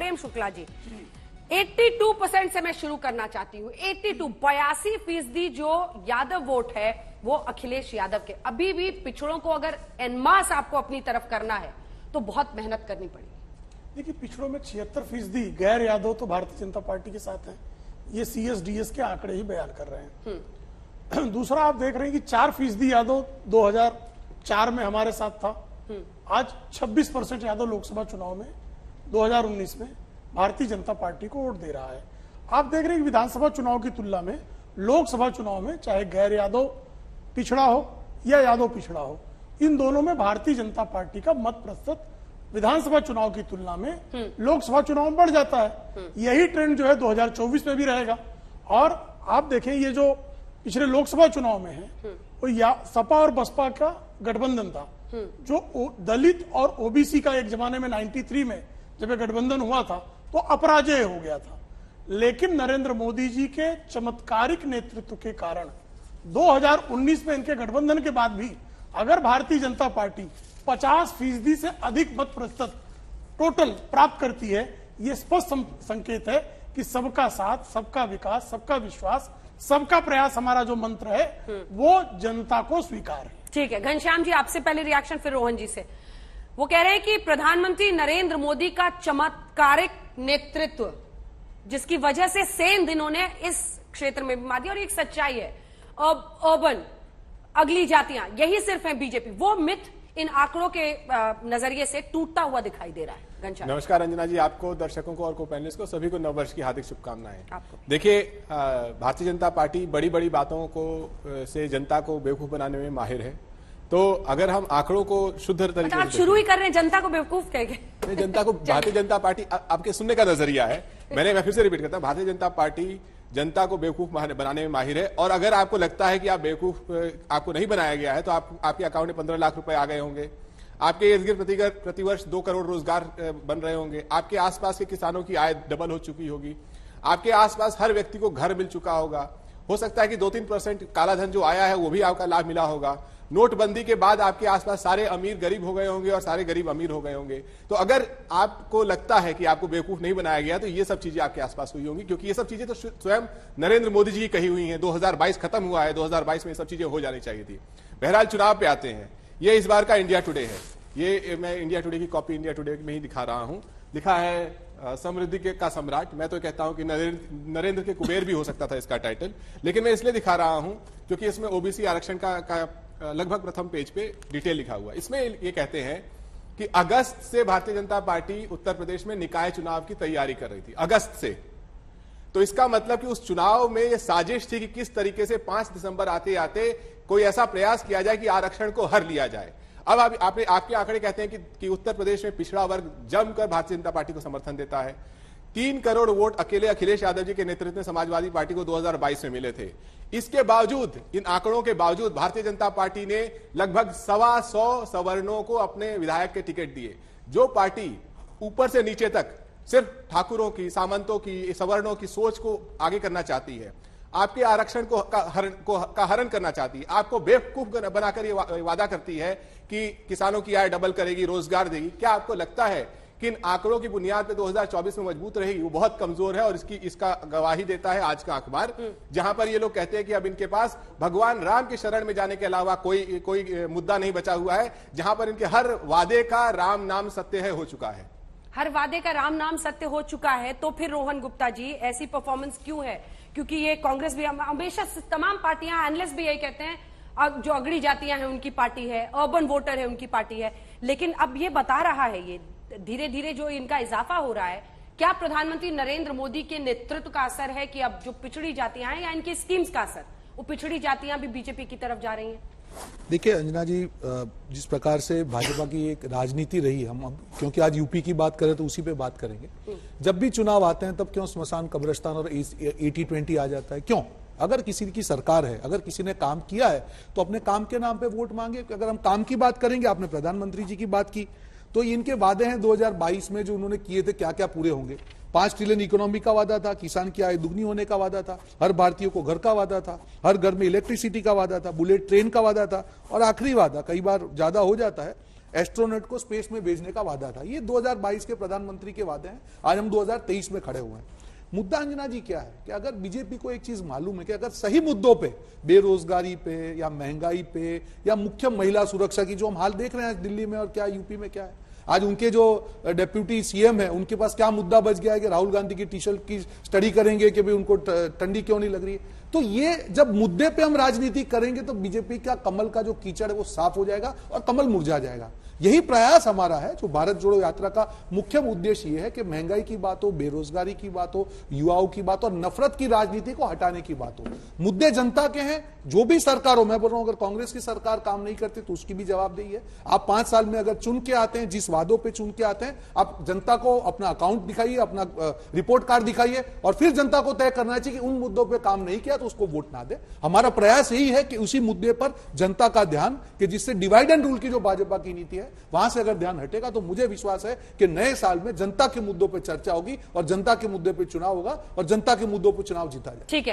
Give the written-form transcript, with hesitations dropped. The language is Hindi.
प्रेम शुक्ला जी, 82% से मैं शुरू करना चाहती हूँ। 82% जो यादव वोट है वो अखिलेश यादव के। अभी भी पिछड़ों को अगर एनमास आपको अपनी तरफ करना है तो बहुत मेहनत करनी पड़ेगी। देखिए, पिछड़ों में 76% गैर यादव तो भारतीय जनता पार्टी के साथ है। ये CSDS के आंकड़े ही बयान कर रहे हैं। दूसरा, आप देख रहे हैं कि 4% यादव 2004 में हमारे साथ था। आज 26% यादव लोकसभा चुनाव में 2019 में भारतीय जनता पार्टी को वोट दे रहा है। आप देख रहे हैं कि विधानसभा चुनाव की तुलना में लोकसभा चुनाव में चाहे गैर यादव पिछड़ा हो या यादव पिछड़ा हो, इन दोनों में भारतीय जनता पार्टी का मत प्रतिशत विधानसभा चुनाव की तुलना में लोकसभा चुनाव में बढ़ जाता है। यही ट्रेंड जो है 2024 में भी रहेगा। और आप देखें, ये जो पिछले लोकसभा चुनाव में है वो सपा और बसपा का गठबंधन था, जो दलित और ओबीसी का एक जमाने में 93 में जब गठबंधन हुआ था तो अपराजय हो गया था। लेकिन नरेंद्र मोदी जी के चमत्कारिक नेतृत्व के कारण 2019 में इनके गठबंधन के बाद भी अगर भारतीय जनता पार्टी 50% से अधिक मत प्रतिशत टोटल प्राप्त करती है, ये स्पष्ट संकेत है कि सबका साथ, सबका विकास, सबका विश्वास, सबका प्रयास हमारा जो मंत्र है वो जनता को स्वीकार है। ठीक है, घनश्याम जी आपसे पहले रिएक्शन, फिर रोहन जी से। वो कह रहे हैं कि प्रधानमंत्री नरेंद्र मोदी का चमत्कारिक नेतृत्व जिसकी वजह से सेंध इन्होंने इस क्षेत्र में भी मार दिया, और एक सच्चाई है, अर्बन अगली जातियां यही सिर्फ है बीजेपी। वो मिथ इन आंकड़ों के नजरिए से टूटता हुआ दिखाई दे रहा है। घनश्याम, नमस्कार अंजना जी, आपको, दर्शकों को और को पैनलिस्ट को सभी को नववर्ष की हार्दिक शुभकामनाएं। देखिए, भारतीय जनता पार्टी बड़ी बड़ी बातों को से जनता को बेवकूफ बनाने में माहिर है। तो अगर हम आंकड़ों को शुद्ध तरीके से, आप शुरू ही कर रहे हैं जनता को बेवकूफ कह के। जनता को भारतीय जनता पार्टी आपके सुनने का नजरिया है। मैं फिर से रिपीट करता हूं, भारतीय जनता पार्टी जनता को बेवकूफ बनाने में माहिर है। और अगर आपको लगता है कि आप बेवकूफ, आपको नहीं बनाया गया है, तो आपके अकाउंट में 15 लाख रुपए आ गए होंगे, आपके इर्द गिर्द प्रतिवर्ष 2 करोड़ रोजगार बन रहे होंगे, आपके आसपास के किसानों की आय डबल हो चुकी होगी, आपके आसपास हर व्यक्ति को घर मिल चुका होगा, हो सकता है कि 2-3% काला धन जो आया है वो भी आपका लाभ मिला होगा। नोटबंदी के बाद आपके आसपास सारे अमीर गरीब हो गए होंगे और सारे गरीब अमीर हो गए होंगे। तो अगर आपको लगता है कि आपको बेवकूफ नहीं बनाया गया, तो ये सब चीजें आपके आसपास हुई होंगी, क्योंकि ये सब चीजें तो स्वयं नरेंद्र मोदी जी की कही हुई हैं। 2022 खत्म हुआ है, 2022 में ये सब चीजें हो जानी चाहिए थी। बहरहाल, चुनाव पे आते हैं। ये इस बार का इंडिया टुडे है। ये मैं इंडिया टुडे की कॉपी इंडिया टुडे में ही दिखा रहा हूं। लिखा है समृद्धि का सम्राट। मैं तो कहता हूं कि नरेंद्र के कुबेर भी हो सकता था इसका टाइटल, लेकिन मैं इसलिए दिखा रहा हूं क्योंकि इसमें ओबीसी आरक्षण का लगभग प्रथम पेज पे डिटेल लिखा हुआ है। इसमें ये कहते हैं कि अगस्त से भारतीय जनता पार्टी उत्तर प्रदेश में निकाय चुनाव की तैयारी कर रही थी, अगस्त से। तो इसका मतलब कि उस चुनाव में यह साजिश थी कि किस तरीके से 5 दिसंबर आते आते कोई ऐसा प्रयास किया जाए कि आरक्षण को हर लिया जाए। अब आपके आंकड़े कहते हैं कि उत्तर प्रदेश में पिछड़ा वर्ग जमकर भारतीय जनता पार्टी को समर्थन देता है। 3 करोड़ वोट अकेले अखिलेश यादव जी के नेतृत्व में समाजवादी पार्टी को 2022 में मिले थे। इसके बावजूद, इन आंकड़ों के बावजूद, भारतीय जनता पार्टी ने लगभग 125 सवर्णों को अपने विधायक के टिकट दिए। जो पार्टी ऊपर से नीचे तक सिर्फ ठाकुरों की, सामंतों की, सवर्णों की सोच को आगे करना चाहती है, आपके आरक्षण का हरण करना चाहती है, आपको बेवकूफ बनाकर ये वादा करती है कि किसानों की आय डबल करेगी, रोजगार देगी, क्या आपको लगता है कि इन आंकड़ों की बुनियाद पे 2024 में मजबूत रहेगी? वो बहुत कमजोर है। और इसका गवाही देता है आज का अखबार, जहां पर ये लोग कहते हैं कि अब इनके पास भगवान राम की शरण में जाने के अलावा कोई मुद्दा नहीं बचा हुआ है, जहां पर इनके हर वादे का राम नाम सत्य है हो चुका है। हर वादे का राम नाम सत्य हो चुका है। तो फिर रोहन गुप्ता जी, ऐसी परफॉर्मेंस क्यों है? क्योंकि ये कांग्रेस भी, हमेशा तमाम पार्टियां, एनालिस्ट भी यही कहते हैं, अब जो अगड़ी जातियां हैं उनकी पार्टी है, अर्बन वोटर है उनकी पार्टी है। लेकिन अब ये बता रहा है, ये धीरे धीरे जो इनका इजाफा हो रहा है, क्या प्रधानमंत्री नरेंद्र मोदी के नेतृत्व का असर है कि अब जो पिछड़ी जातियां हैं या इनकी स्कीम्स का असर, वो पिछड़ी जातियां भी बीजेपी की तरफ जा रही हैं? देखिए अंजना जी, जिस प्रकार से भाजपा की एक राजनीति रही, हम अब क्योंकि आज यूपी की बात करें तो उसी पे बात करेंगे। जब भी चुनाव आते हैं तब क्यों स्मशान कब्रिस्तान और 80-20 आ जाता है? क्यों? अगर किसी की सरकार है, अगर किसी ने काम किया है तो अपने काम के नाम पे वोट मांगे। अगर हम काम की बात करेंगे, आपने प्रधानमंत्री जी की बात की, तो इनके वादे हैं 2022 में जो उन्होंने किए थे, क्या क्या पूरे होंगे? 5 ट्रिलियन इकोनॉमी का वादा था, किसान की आय दुगनी होने का वादा था, हर भारतीय को घर का वादा था, हर घर में इलेक्ट्रिसिटी का वादा था, बुलेट ट्रेन का वादा था, और आखिरी वादा, कई बार ज्यादा हो जाता है, एस्ट्रोनॉट को स्पेस में भेजने का वादा था। ये 2022 के प्रधानमंत्री के वादे हैं, आज हम 2023 में खड़े हुए हैं। मुद्दा अंजना जी क्या है कि अगर बीजेपी को एक चीज मालूम है कि अगर सही मुद्दों पे, बेरोजगारी पे या महंगाई पे या मुख्य महिला सुरक्षा की जो हम हाल देख रहे हैं दिल्ली में और क्या यूपी में क्या है, आज उनके जो डेप्यूटी सीएम है उनके पास क्या मुद्दा बच गया है कि राहुल गांधी की टी शर्ट की स्टडी करेंगे कि भाई उनको ठंडी क्यों नहीं लग रही है। तो ये जब मुद्दे पे हम राजनीति करेंगे तो बीजेपी का कमल का जो कीचड़ है वो साफ हो जाएगा और कमल मुरझा जाएगा। यही प्रयास हमारा है। जो भारत जोड़ो यात्रा का मुख्य उद्देश्य ये है कि महंगाई की बात हो, बेरोजगारी की बात हो, युवाओं की बात हो और नफरत की राजनीति को हटाने की बात हो। मुद्दे जनता के हैं, जो भी सरकार हो, मैं बोल रहा हूं अगर कांग्रेस की सरकार काम नहीं करती तो उसकी भी जवाबदेही है। आप 5 साल में अगर चुन के आते हैं, जिस वादों पे चुन के आते हैं, आप जनता को अपना अकाउंट दिखाइए, अपना रिपोर्ट कार्ड दिखाइए और फिर जनता को तय करना चाहिए कि उन मुद्दों पर काम नहीं किया तो उसको वोट ना दे। हमारा प्रयास यही है कि उसी मुद्दे पर जनता का ध्यान, कि जिससे डिवाइड एंड रूल की जो भाजपा की नीति है वहां से अगर ध्यान हटेगा तो मुझे विश्वास है कि नए साल में जनता के मुद्दों पर चर्चा होगी और जनता के मुद्दे पर चुनाव होगा और जनता के मुद्दों पर चुनाव जीता जाएगा। ठीक है।